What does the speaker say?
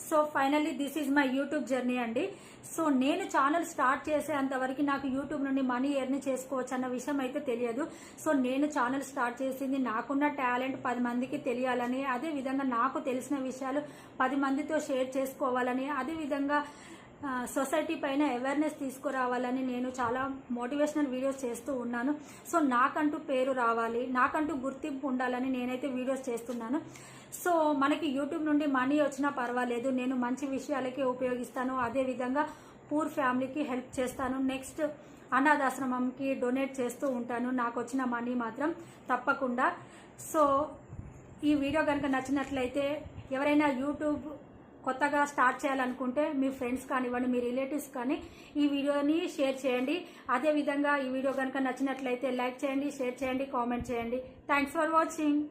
So finally this is my YouTube journey అండి. So నేను channel start చేసేంతవరకు నాకు YouTube నుండి మనీ ఎర్న్ చేసుకోవచ్చు అన్న విషయం అయితే తెలియదు. సో నేను ఛానల్ స్టార్ట్ చేసింది నాకున్న టాలెంట్ 10 మందికి తెలియాలని, అదే విధంగా నాకు తెలిసిన విషయాలు 10 మందితో షేర్ చేసుకోవాలని, అదే విధంగా సొసైటీ పైన అవేర్నెస్ తీసుకురావాలని నేను చాలా మోటివేషనల్ వీడియోస్ చేస్తూ ఉన్నాను. సో నాకంటూ పేరు రావాలి, నాకంటూ గుర్తింపు ఉండాలని నేనైతే వీడియోస్ చేస్తున్నాను. సో మనకి యూట్యూబ్ నుండి మనీ వచ్చినా పర్వాలేదు, నేను మంచి విషయాలకే ఉపయోగిస్తాను. అదేవిధంగా పూర్ ఫ్యామిలీకి హెల్ప్ చేస్తాను. నెక్స్ట్ అనాథాశ్రమంకి డొనేట్ చేస్తూ ఉంటాను నాకు వచ్చిన మనీ మాత్రం తప్పకుండా. సో ఈ వీడియో కనుక నచ్చినట్లయితే ఎవరైనా యూట్యూబ్ కొత్తగా స్టార్ట్ చేయాలనుకుంటే మీ ఫ్రెండ్స్ కానివ్వండి, మీ రిలేటివ్స్ కానీ ఈ వీడియోని షేర్ చేయండి. అదేవిధంగా ఈ వీడియో కనుక నచ్చినట్లయితే లైక్ చేయండి, షేర్ చేయండి, కామెంట్ చేయండి. Thanks for watching.